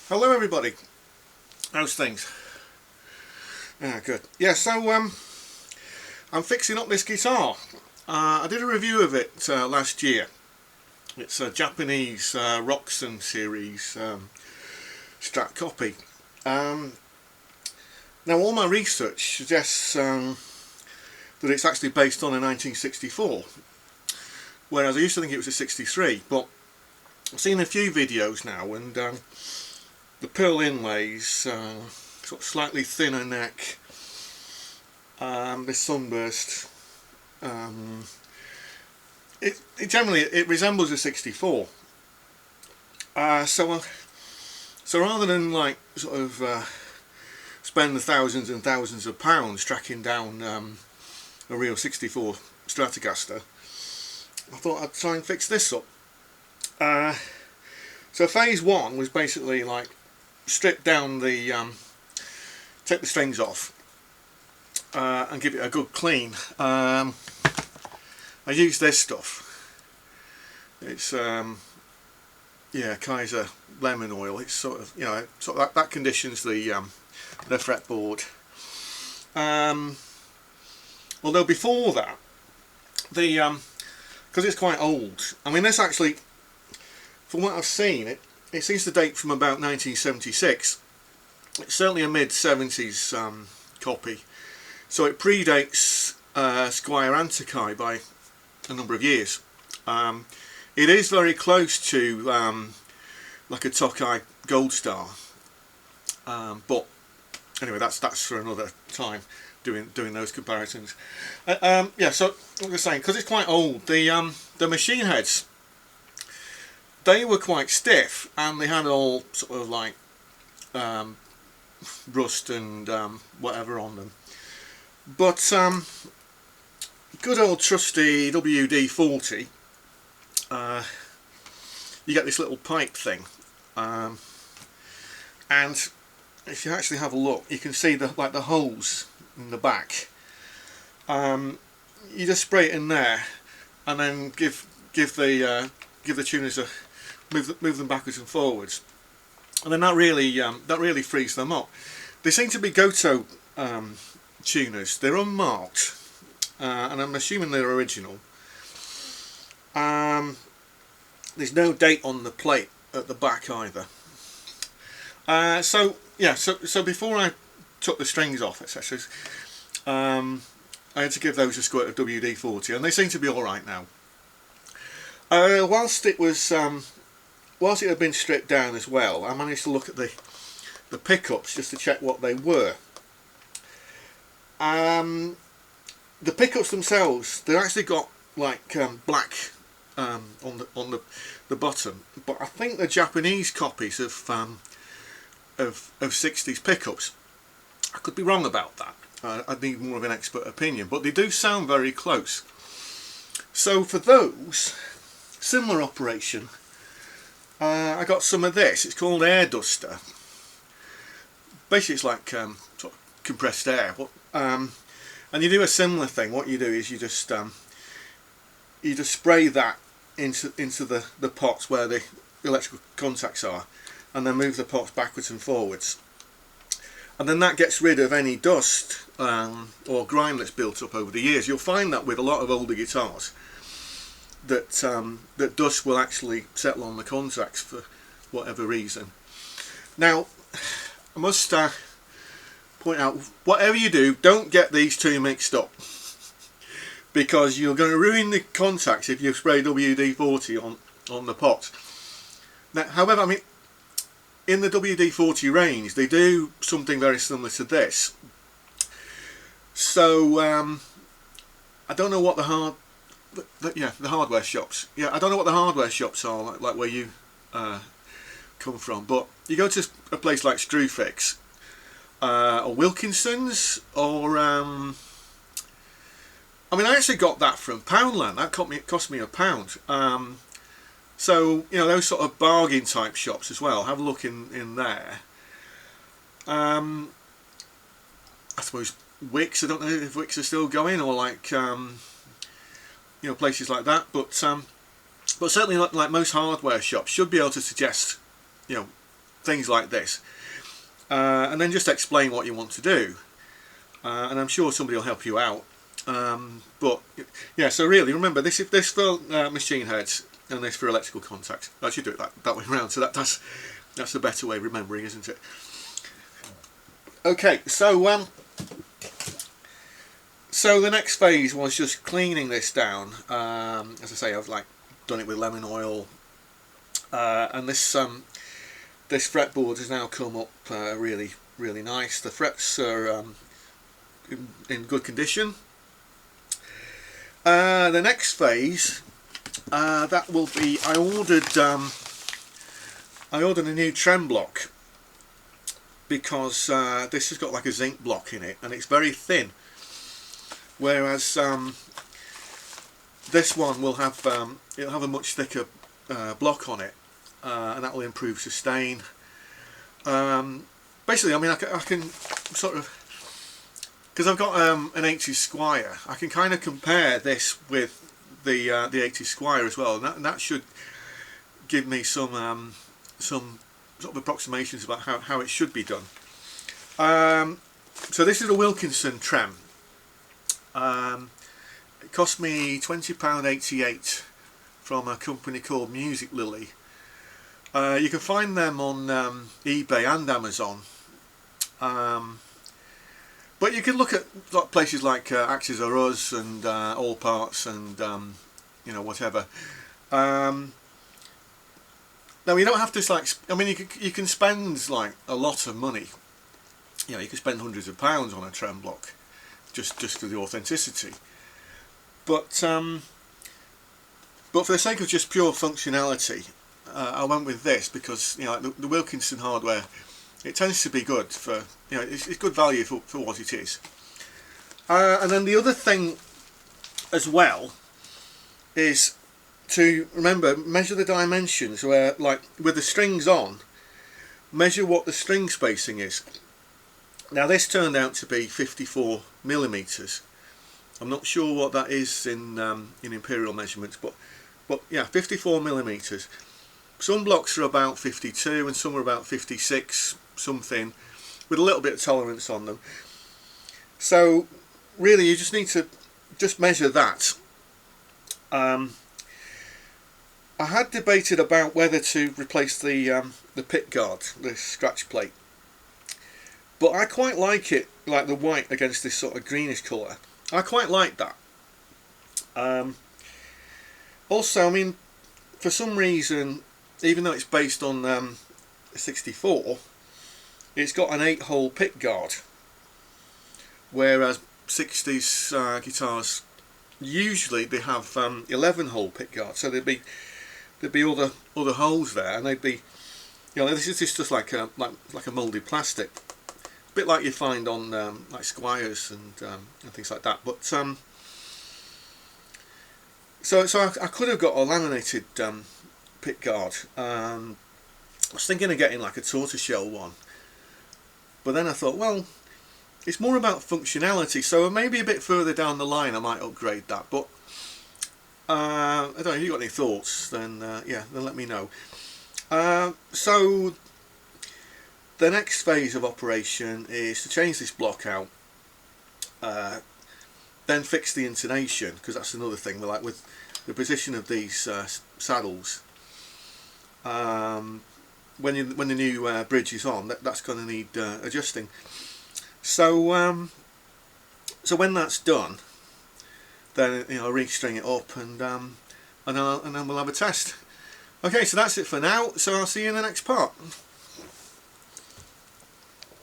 Hello everybody, how's things? Good. Yeah, so I'm fixing up this guitar. I did a review of it last year. It's a Japanese Rockson series Strat copy. Now all my research suggests that it's actually based on a 1964, whereas I used to think it was a 63, but I've seen a few videos now, and the pearl inlays, sort of slightly thinner neck, this sunburst, it generally resembles a 64. So rather than like sort of spend the thousands and thousands of pounds tracking down a real 64 Stratocaster, I thought I'd try and fix this up. So phase one was basically like strip down the take the strings off and give it a good clean. I use this stuff. It's yeah, Kaiser lemon oil. It's sort of, you know, sort of that conditions the fretboard. Although before that, the because it's quite old, I mean, this actually, from what I've seen, it seems to date from about 1976. It's certainly a mid-70s copy, so it predates Squire and Takai by a number of years. It is very close to like a Tokai Gold Star, but anyway, that's for another time, doing those comparisons. Yeah, so what I was saying, because it's quite old, the machine heads, they were quite stiff, and they had all sort of like rust and whatever on them. But good old trusty WD-40, you get this little pipe thing, and if you actually have a look, you can see the holes in the back. You just spray it in there, and then give the tuners a move them backwards and forwards, and then that really frees them up. They seem to be Goto tuners. They're unmarked, and I'm assuming they're original. There's no date on the plate at the back either. So yeah, so before I took the strings off, etc., I had to give those a squirt of WD-40, and they seem to be all right now. Whilst it had been stripped down as well, I managed to look at the pickups just to check what they were. The pickups themselves, they've actually got like black on the bottom, but I think they're Japanese copies of 60s pickups. I could be wrong about that. I'd need more of an expert opinion, but they do sound very close. So for those, similar operation, I got some of this. It's called Air Duster. Basically it's like sort of compressed air, but, and you do a similar thing. What you do is you just spray that into the pots where the electrical contacts are, and then move the pots backwards and forwards, and then that gets rid of any dust or grime that's built up over the years. You'll find that with a lot of older guitars, that dust will actually settle on the contacts for whatever reason. Now, I must point out, whatever you do, don't get these two mixed up, because you're going to ruin the contacts if you spray WD-40 on the pot. Now, however, I mean, in the WD-40 range, they do something very similar to this. So I don't know what the hardware shops. Yeah, I don't know what the hardware shops are like where you come from, but you go to a place like Screwfix or Wilkinson's, or I mean, I actually got that from Poundland. That cost me £1. So, you know, those sort of bargain type shops as well, have a look in there. I suppose Wicks, I don't know if Wicks are still going, or like you know, places like that, but certainly like most hardware shops should be able to suggest, you know, things like this, and then just explain what you want to do, and I'm sure somebody will help you out. But yeah, so really remember, this for machine heads and this for electrical contacts. I should do it that way around, so that's a better way of remembering, isn't it? Okay, so so the next phase was just cleaning this down. As I say, I've like done it with lemon oil, and this fretboard has now come up really nice. The frets are in good condition. The next phase, that will be, I ordered a new trem block, because this has got like a zinc block in it and it's very thin, whereas this one will have it'll have a much thicker block on it, and that will improve sustain. Basically, I mean, I can sort of, because I've got an 80s Squire, I can kind of compare this with the 80s Squire as well, and that should give me some sort of approximations about how it should be done. So this is a Wilkinson trem. It cost me £20.88 from a company called Music Lily. You can find them on eBay and Amazon. But you can look at places like Axes R Us and All Parts and you know, whatever. Now you don't have to, like, I mean, you can spend like a lot of money. You know, you can spend hundreds of pounds on a trem block just for the authenticity. But for the sake of just pure functionality, I went with this because, you know, the Wilkinson hardware, it tends to be good for, you know, it's good value for what it is. And then the other thing as well is to remember, measure the dimensions, where, like with the strings on, measure what the string spacing is. Now this turned out to be 54mm. I'm not sure what that is in imperial measurements, but yeah, 54mm. Some blocks are about 52 and some are about 56 something, with a little bit of tolerance on them. So really you just need to just measure that. I had debated about whether to replace the pit guard, the scratch plate, but I quite like it, like the white against this sort of greenish colour. I quite like that. Also, I mean, for some reason, even though it's based on 64, it's got an 8-hole pit guard, whereas 60s guitars usually they have 11-hole pit guard, so there'd be other holes there, and they'd be, you know, this is just like a moulded plastic, a bit like you find on like Squires and things like that. But so I could have got a laminated pit guard. I was thinking of getting like a tortoiseshell one, but then I thought, well, it's more about functionality, so maybe a bit further down the line I might upgrade that. But I don't know, if you've got any thoughts, then yeah, then let me know. So the next phase of operation is to change this block out, then fix the intonation, because that's another thing, like with the position of these saddles. When the new bridge is on, that's going to need adjusting. So so when that's done, then, you know, I'll restring it up and then we'll have a test. Okay, so that's it for now, so I'll see you in the next part.